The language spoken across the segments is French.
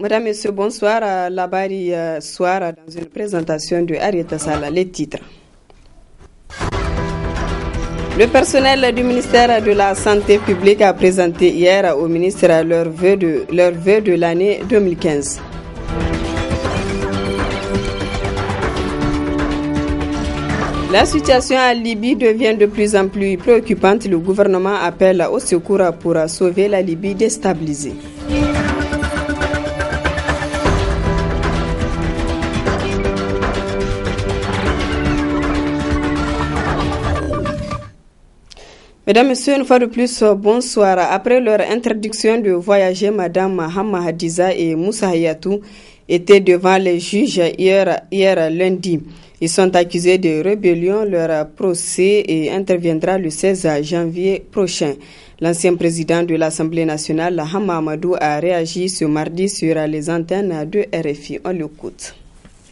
Madame, Monsieur, bonsoir. Labari soir dans une présentation de Arieta Sala, les titres. Le personnel du ministère de la Santé publique a présenté hier au ministre leurs vœux de l'année 2015. La situation en Libye devient de plus en plus préoccupante. Le gouvernement appelle au secours pour sauver la Libye déstabilisée. Mesdames, Messieurs, une fois de plus, bonsoir. Après leur interdiction de voyager, Madame Hamma Hadiza et Moussa Hayatou étaient devant les juges hier lundi. Ils sont accusés de rébellion. Leur procès interviendra le 16 janvier prochain. L'ancien président de l'Assemblée nationale, Hamma Amadou, a réagi ce mardi sur les antennes de RFI. On l'écoute.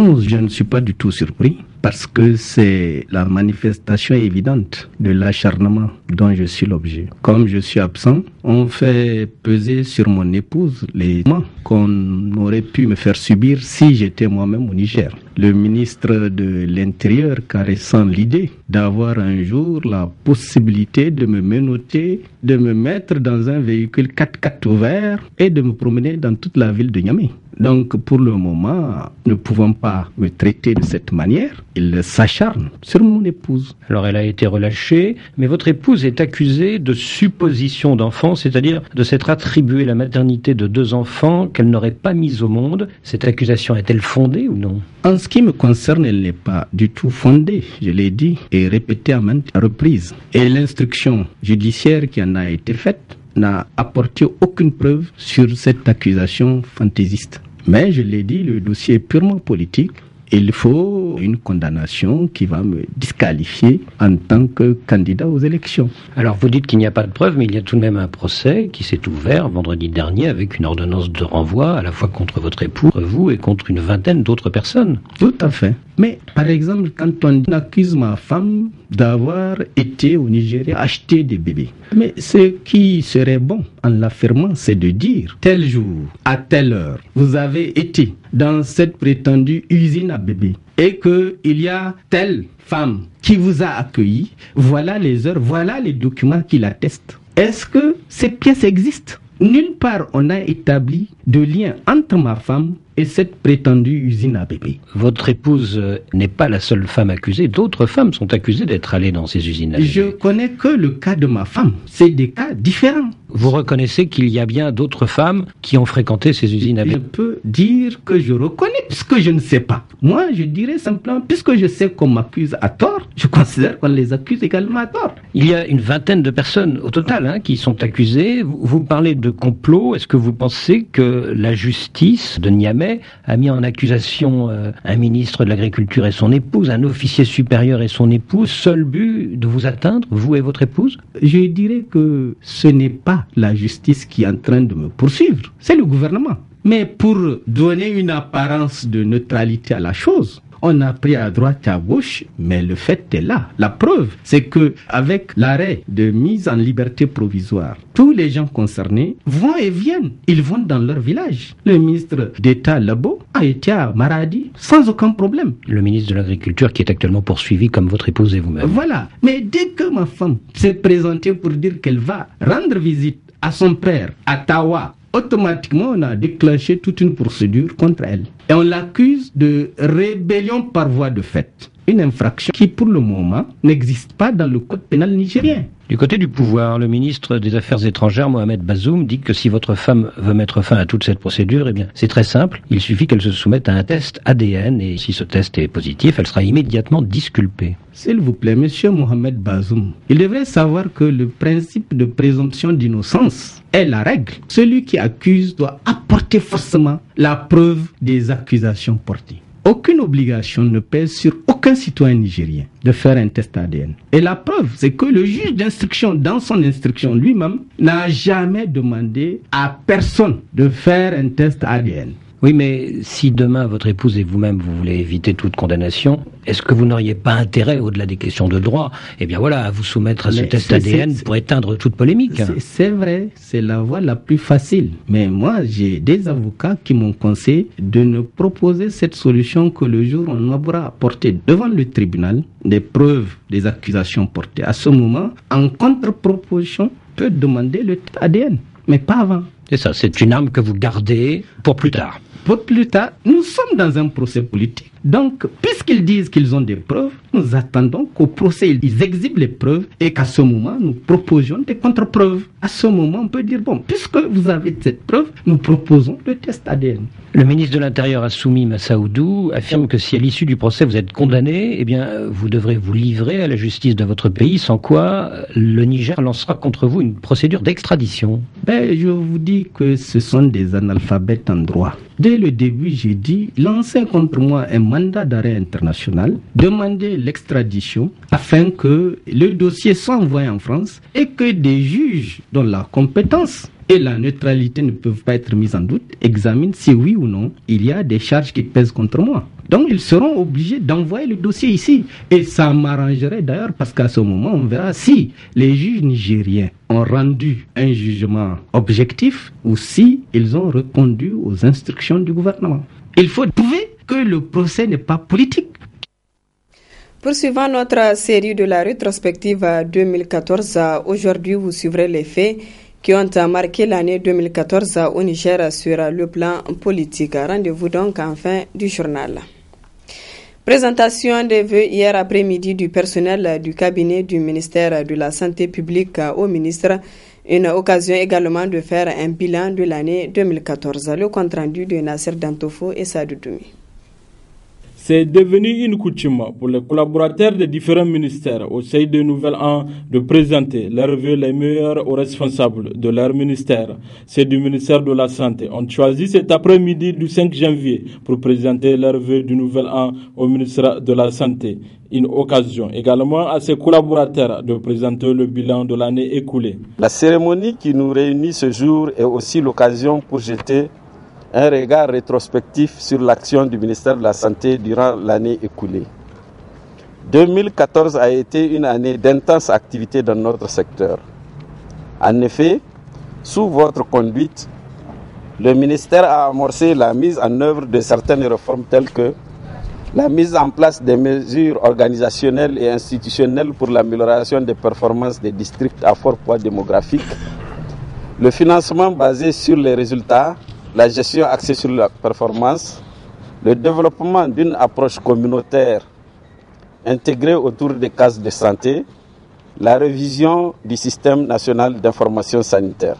Je ne suis pas du tout surpris parce que c'est la manifestation évidente de l'acharnement dont je suis l'objet. Comme je suis absent, on fait peser sur mon épouse les maux qu'on aurait pu me faire subir si j'étais moi-même au Niger. Le ministre de l'Intérieur caressant l'idée d'avoir un jour la possibilité de me menotter, de me mettre dans un véhicule 4x4 ouvert et de me promener dans toute la ville de Niamey. Donc pour le moment, ne pouvant pas me traiter de cette manière, il s'acharne sur mon épouse. Alors elle a été relâchée, mais votre épouse est accusée de supposition d'enfant, c'est-à-dire de s'être attribuée la maternité de 2 enfants qu'elle n'aurait pas mis au monde. Cette accusation est-elle fondée ou non ? En ce qui me concerne, elle n'est pas du tout fondée, je l'ai dit et répété à maintes reprises. Et l'instruction judiciaire qui en a été faite n'a apporté aucune preuve sur cette accusation fantaisiste. Mais je l'ai dit, le dossier est purement politique. Il faut une condamnation qui va me disqualifier en tant que candidat aux élections. Alors vous dites qu'il n'y a pas de preuves, mais il y a tout de même un procès qui s'est ouvert vendredi dernier avec une ordonnance de renvoi à la fois contre votre époux, vous et contre une vingtaine d'autres personnes. Tout à fait. Mais par exemple, quand on accuse ma femme d'avoir été au Nigeria acheter des bébés, mais ce qui serait bon en l'affirmant, c'est de dire tel jour, à telle heure, vous avez été dans cette prétendue usine à bébés et qu'il y a telle femme qui vous a accueilli, voilà les heures, voilà les documents qui l'attestent. Est-ce que ces pièces existent ? Nulle part on a établi de lien entre ma femme et cette prétendue usine à bébés. Votre épouse n'est pas la seule femme accusée. D'autres femmes sont accusées d'être allées dans ces usines à bébés. Je connais que le cas de ma femme. C'est des cas différents. Vous reconnaissez qu'il y a bien d'autres femmes qui ont fréquenté ces usines à bébés? Je peux dire que je reconnais puisque je ne sais pas. Moi, je dirais simplement, puisque je sais qu'on m'accuse à tort, je considère qu'on les accuse également à tort. Il y a une vingtaine de personnes au total qui sont accusées. Vous parlez de complot. Est-ce que vous pensez que la justice de Niamey a mis en accusation un ministre de l'Agriculture et son épouse, un officier supérieur et son épouse, seul but de vous atteindre, vous et votre épouse? Je dirais que ce n'est pas la justice qui est en train de me poursuivre, c'est le gouvernement. Mais pour donner une apparence de neutralité à la chose, on a pris à droite et à gauche, mais le fait est là. La preuve, c'est que avec l'arrêt de mise en liberté provisoire, tous les gens concernés vont et viennent. Ils vont dans leur village. Le ministre d'État Labo a été à Maradi sans aucun problème. Le ministre de l'Agriculture qui est actuellement poursuivi comme votre épouse et vous-même. Voilà. Mais dès que ma femme s'est présentée pour dire qu'elle va rendre visite à son père à Tawa, automatiquement, on a déclenché toute une procédure contre elle. Et on l'accuse de rébellion par voie de fait. Une infraction qui, pour le moment, n'existe pas dans le code pénal nigérien. Du côté du pouvoir, le ministre des Affaires étrangères, Mohamed Bazoum, dit que si votre femme veut mettre fin à toute cette procédure, eh bien, c'est très simple. Il suffit qu'elle se soumette à un test ADN et si ce test est positif, elle sera immédiatement disculpée. S'il vous plaît, monsieur Mohamed Bazoum, il devrait savoir que le principe de présomption d'innocence est la règle. Celui qui accuse doit apporter forcément la preuve des accusations portées. Aucune obligation ne pèse sur aucun citoyen nigérien de faire un test ADN. Et la preuve, c'est que le juge d'instruction, dans son instruction lui-même, n'a jamais demandé à personne de faire un test ADN. Oui, mais si demain votre épouse et vous-même vous voulez éviter toute condamnation, est-ce que vous n'auriez pas intérêt, au-delà des questions de droit, eh bien voilà, à vous soumettre à ce test ADN pour éteindre toute polémique? C'est vrai, c'est la voie la plus facile. Mais moi, j'ai des avocats qui m'ont conseillé de ne proposer cette solution que le jour où on m'aura apporté devant le tribunal des preuves des accusations portées. À ce moment, en contre-proposition, peut demander le test ADN, mais pas avant. C'est ça, c'est une arme que vous gardez pour plus tard. Pour plus tard, nous sommes dans un procès politique. Donc, puisqu'ils disent qu'ils ont des preuves, nous attendons qu'au procès, ils exhibent les preuves et qu'à ce moment, nous proposions des contre-preuves. À ce moment, on peut dire, bon, puisque vous avez cette preuve, nous proposons le test ADN. Le ministre de l'Intérieur, Assoumi Massaoudou, affirme que si à l'issue du procès vous êtes condamné, eh bien, vous devrez vous livrer à la justice de votre pays, sans quoi le Niger lancera contre vous une procédure d'extradition. Je vous dis que ce sont des analphabètes en droit. Dès le début, j'ai dit, lancez contre moi un mandat d'arrêt international, demandez l'extradition afin que le dossier soit envoyé en France et que des juges dont la compétence et la neutralité ne peuvent pas être mises en doute examinent si oui ou non il y a des charges qui pèsent contre moi. Donc ils seront obligés d'envoyer le dossier ici. Et ça m'arrangerait d'ailleurs parce qu'à ce moment on verra si les juges nigériens ont rendu un jugement objectif ou si ils ont répondu aux instructions du gouvernement. Il faut prouver que le procès n'est pas politique. Poursuivant notre série de la rétrospective 2014, aujourd'hui vous suivrez les faits qui ont marqué l'année 2014 au Niger sur le plan politique. Rendez-vous donc en fin du journal. Présentation des vœux hier après-midi du personnel du cabinet du ministère de la Santé publique au ministre. Une occasion également de faire un bilan de l'année 2014. Le compte-rendu de Nasser Dantofo et Sadou Doumi. C'est devenu une coutume pour les collaborateurs des différents ministères au sein de Nouvel An de présenter leurs vœux les meilleurs aux responsables de leur ministère. Ceux du ministère de la Santé ont choisi cet après-midi du 5 janvier pour présenter leurs vœux du Nouvel An au ministère de la Santé. Une occasion également à ses collaborateurs de présenter le bilan de l'année écoulée. La cérémonie qui nous réunit ce jour est aussi l'occasion pour jeter un regard rétrospectif sur l'action du ministère de la Santé durant l'année écoulée. 2014 a été une année d'intense activité dans notre secteur. En effet, sous votre conduite, le ministère a amorcé la mise en œuvre de certaines réformes telles que la mise en place des mesures organisationnelles et institutionnelles pour l'amélioration des performances des districts à fort poids démographique, le financement basé sur les résultats, la gestion axée sur la performance, le développement d'une approche communautaire intégrée autour des cases de santé, la révision du système national d'information sanitaire.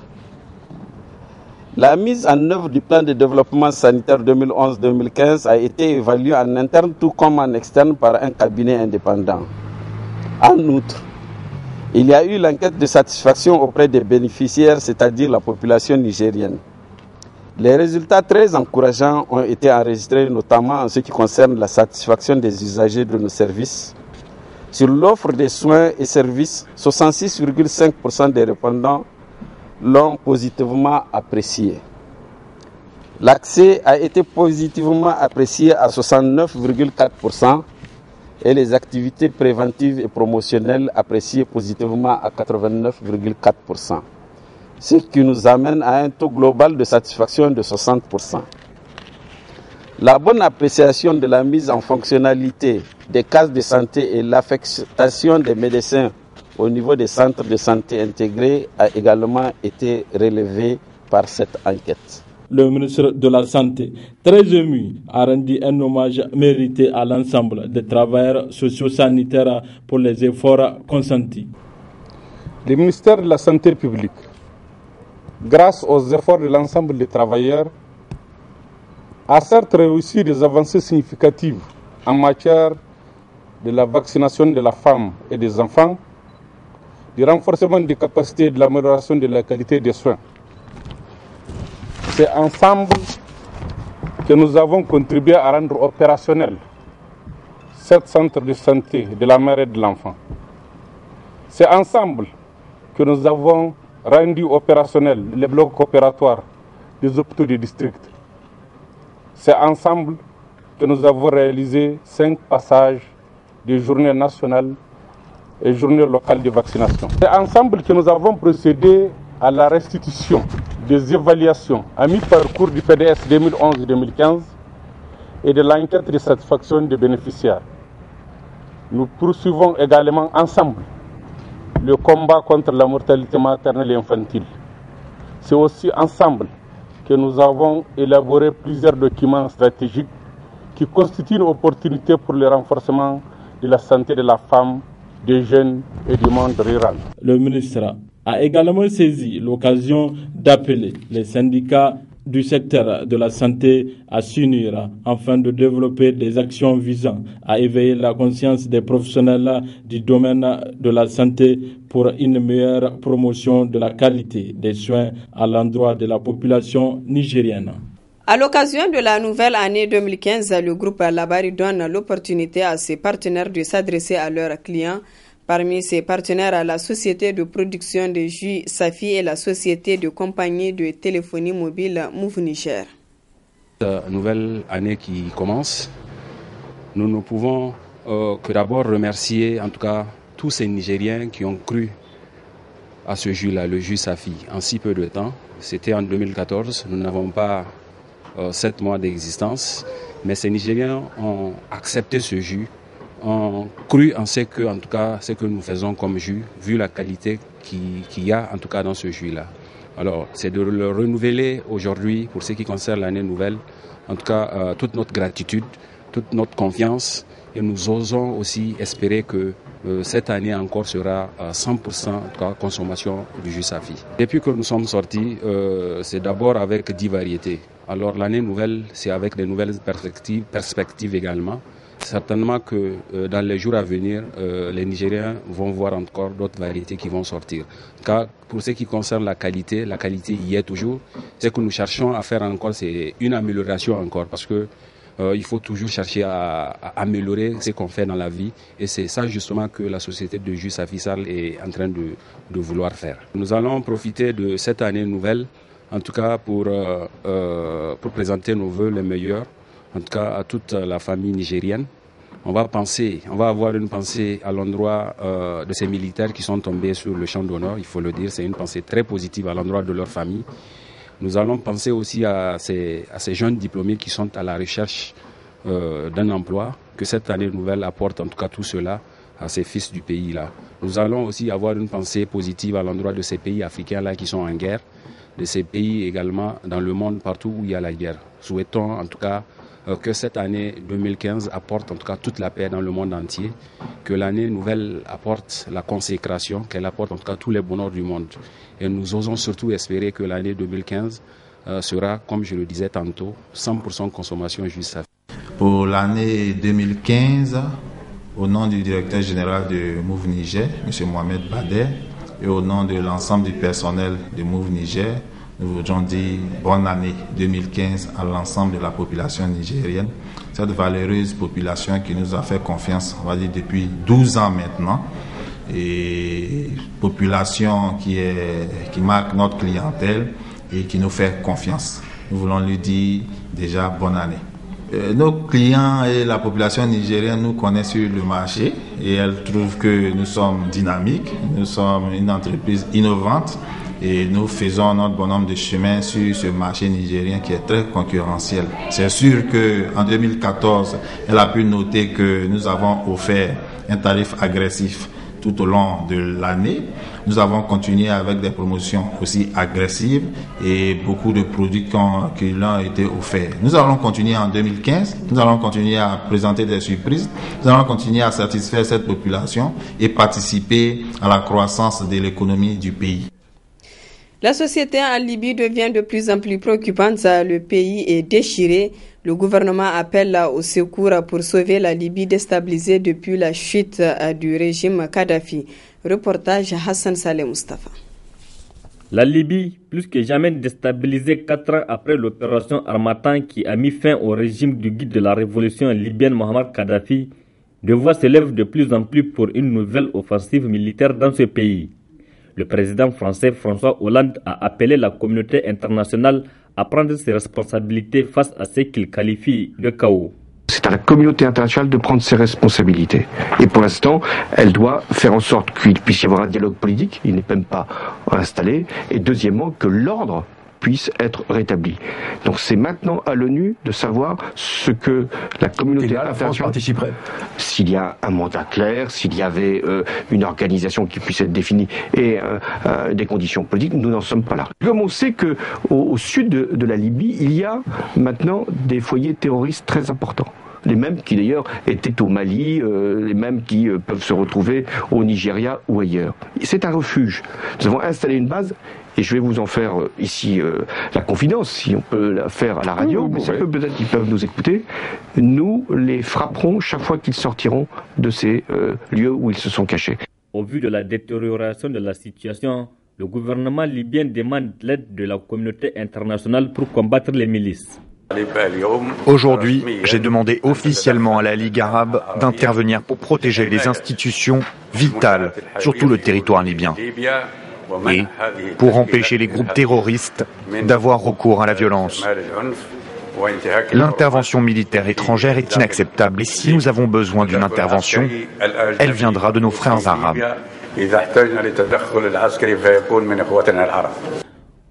La mise en œuvre du plan de développement sanitaire 2011-2015 a été évaluée en interne tout comme en externe par un cabinet indépendant. En outre, il y a eu l'enquête de satisfaction auprès des bénéficiaires, c'est-à-dire la population nigérienne. Les résultats très encourageants ont été enregistrés, notamment en ce qui concerne la satisfaction des usagers de nos services. Sur l'offre des soins et services, 66,5% des répondants l'ont positivement apprécié. L'accès a été positivement apprécié à 69,4% et les activités préventives et promotionnelles appréciées positivement à 89,4%. Ce qui nous amène à un taux global de satisfaction de 60%. La bonne appréciation de la mise en fonctionnalité des cases de santé et l'affectation des médecins au niveau des centres de santé intégrés a également été relevée par cette enquête. Le ministre de la Santé, très ému, a rendu un hommage mérité à l'ensemble des travailleurs socio-sanitaires pour les efforts consentis. Le ministère de la Santé publique, grâce aux efforts de l'ensemble des travailleurs, a certes réussi des avancées significatives en matière de la vaccination de la femme et des enfants, du renforcement des capacités et de l'amélioration de la qualité des soins. C'est ensemble que nous avons contribué à rendre opérationnel 7 centres de santé de la mère et de l'enfant. C'est ensemble que nous avons rendu opérationnel les blocs opératoires des hôpitaux du district. C'est ensemble que nous avons réalisé 5 passages de journées nationales et journées locales de vaccination. C'est ensemble que nous avons procédé à la restitution des évaluations à mi-parcours du PDS 2011-2015 et de l'enquête de satisfaction des bénéficiaires. Nous poursuivons également ensemble le combat contre la mortalité maternelle et infantile. C'est aussi ensemble que nous avons élaboré plusieurs documents stratégiques qui constituent une opportunité pour le renforcement de la santé de la femme, des jeunes et du monde rural. Le ministre a également saisi l'occasion d'appeler les syndicats du secteur de la santé à s'unir afin de développer des actions visant à éveiller la conscience des professionnels du domaine de la santé pour une meilleure promotion de la qualité des soins à l'endroit de la population nigérienne. À l'occasion de la nouvelle année 2015, le groupe Labari donne l'opportunité à ses partenaires de s'adresser à leurs clients. Parmi ses partenaires, la société de production de jus Safi et la société de compagnie de téléphonie mobile Move Niger. Cette nouvelle année qui commence, nous ne pouvons que d'abord remercier en tout cas tous ces Nigériens qui ont cru à ce jus-là, le jus Safi, en si peu de temps. C'était en 2014, nous n'avons pas 7 mois d'existence, mais ces Nigériens ont accepté ce jus, ont cru en ce que nous faisons comme jus, vu la qualité qu'il y a en tout cas dans ce jus-là. Alors, c'est de le renouveler aujourd'hui pour ce qui concerne l'année nouvelle, en tout cas toute notre gratitude, toute notre confiance, et nous osons aussi espérer que cette année encore sera 100% en tout cas, consommation du jus Safi. Depuis que nous sommes sortis, c'est d'abord avec 10 variétés. Alors l'année nouvelle, c'est avec de nouvelles perspectives également. Certainement que dans les jours à venir, les Nigériens vont voir encore d'autres variétés qui vont sortir. Car pour ce qui concerne la qualité y est toujours. Ce que nous cherchons à faire encore, c'est une amélioration encore, parce que il faut toujours chercher à améliorer ce qu'on fait dans la vie, et c'est ça justement que la société de jus Safi Sall est en train de vouloir faire. Nous allons profiter de cette année nouvelle, en tout cas pour présenter nos vœux les meilleurs, en tout cas à toute la famille nigérienne. On va avoir une pensée à l'endroit de ces militaires qui sont tombés sur le champ d'honneur, il faut le dire, c'est une pensée très positive à l'endroit de leur famille. Nous allons penser aussi à ces jeunes diplômés qui sont à la recherche d'un emploi, que cette année nouvelle apporte en tout cas tout cela à ces fils du pays-là. Nous allons aussi avoir une pensée positive à l'endroit de ces pays africains-là qui sont en guerre, de ces pays également dans le monde partout où il y a la guerre. Souhaitons en tout cas que cette année 2015 apporte en tout cas toute la paix dans le monde entier, que l'année nouvelle apporte la consécration, qu'elle apporte en tout cas tous les bonheurs du monde. Et nous osons surtout espérer que l'année 2015 sera, comme je le disais tantôt, 100% consommation jus Safi. Pour l'année 2015, au nom du directeur général de Move Niger, M. Mohamed Bader, et au nom de l'ensemble du personnel de Move Niger, nous voudrions dire bonne année 2015 à l'ensemble de la population nigérienne. Cette valeureuse population qui nous a fait confiance, on va dire depuis 12 ans maintenant, et population qui marque notre clientèle et qui nous fait confiance. Nous voulons lui dire déjà bonne année. Nos clients et la population nigérienne nous connaissent sur le marché et elles trouvent que nous sommes dynamiques, nous sommes une entreprise innovante et nous faisons notre bonhomme de chemin sur ce marché nigérien qui est très concurrentiel. C'est sûr qu'en 2014, elle a pu noter que nous avons offert un tarif agressif tout au long de l'année. Nous avons continué avec des promotions aussi agressives et beaucoup de produits qui leur ont été offerts. Nous allons continuer en 2015, nous allons continuer à présenter des surprises, nous allons continuer à satisfaire cette population et participer à la croissance de l'économie du pays. La société en Libye devient de plus en plus préoccupante. Le pays est déchiré. Le gouvernement appelle au secours pour sauver la Libye déstabilisée depuis la chute du régime Kadhafi. Reportage Hassan Saleh Mustafa. La Libye, plus que jamais déstabilisée 4 ans après l'opération Harmattan qui a mis fin au régime du guide de la révolution libyenne Mohamed Kadhafi, des voix s'élèvent de plus en plus pour une nouvelle offensive militaire dans ce pays. Le président français François Hollande a appelé la communauté internationale à prendre ses responsabilités face à ce qu'il qualifie de chaos. C'est à la communauté internationale de prendre ses responsabilités. Et pour l'instant, elle doit faire en sorte qu'il puisse y avoir un dialogue politique, il n'est même pas installé, et deuxièmement, que l'ordre puisse être rétabli. Donc c'est maintenant à l'ONU de savoir ce que la communauté internationale participerait. S'il y a un mandat clair, s'il y avait une organisation qui puisse être définie et des conditions politiques, nous n'en sommes pas là. Comme on sait que au sud de la Libye, il y a maintenant des foyers terroristes très importants. Les mêmes qui d'ailleurs étaient au Mali, les mêmes qui peuvent se retrouver au Nigeria ou ailleurs. C'est un refuge. Nous avons installé une base, et je vais vous en faire ici la confidence, si on peut la faire à la radio, mais c'est peut-être qu'ils peuvent nous écouter. Nous les frapperons chaque fois qu'ils sortiront de ces lieux où ils se sont cachés. Au vu de la détérioration de la situation, le gouvernement libyen demande l'aide de la communauté internationale pour combattre les milices. Aujourd'hui, j'ai demandé officiellement à la Ligue arabe d'intervenir pour protéger les institutions vitales sur tout le territoire libyen et pour empêcher les groupes terroristes d'avoir recours à la violence. L'intervention militaire étrangère est inacceptable et si nous avons besoin d'une intervention, elle viendra de nos frères arabes.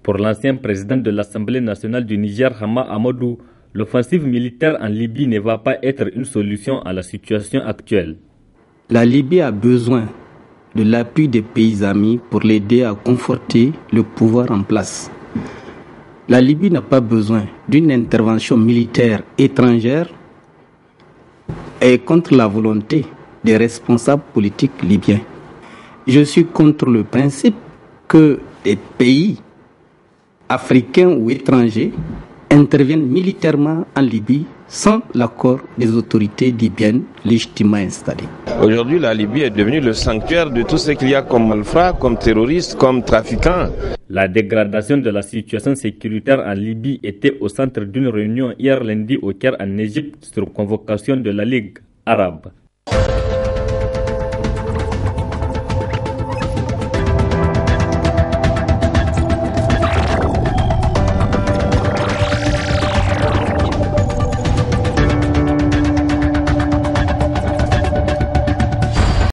Pour l'ancien président de l'Assemblée nationale du Niger, Hama Amadou, l'offensive militaire en Libye ne va pas être une solution à la situation actuelle. La Libye a besoin de l'appui des pays amis pour l'aider à conforter le pouvoir en place. La Libye n'a pas besoin d'une intervention militaire étrangère et contre la volonté des responsables politiques libyens. Je suis contre le principe que des pays africains ou étrangers interviennent militairement en Libye sans l'accord des autorités libyennes légitimement installées. Aujourd'hui, la Libye est devenue le sanctuaire de tout ce qu'il y a comme malfrats, comme terroristes, comme trafiquants. La dégradation de la situation sécuritaire en Libye était au centre d'une réunion hier lundi au Caire en Égypte sur convocation de la Ligue arabe.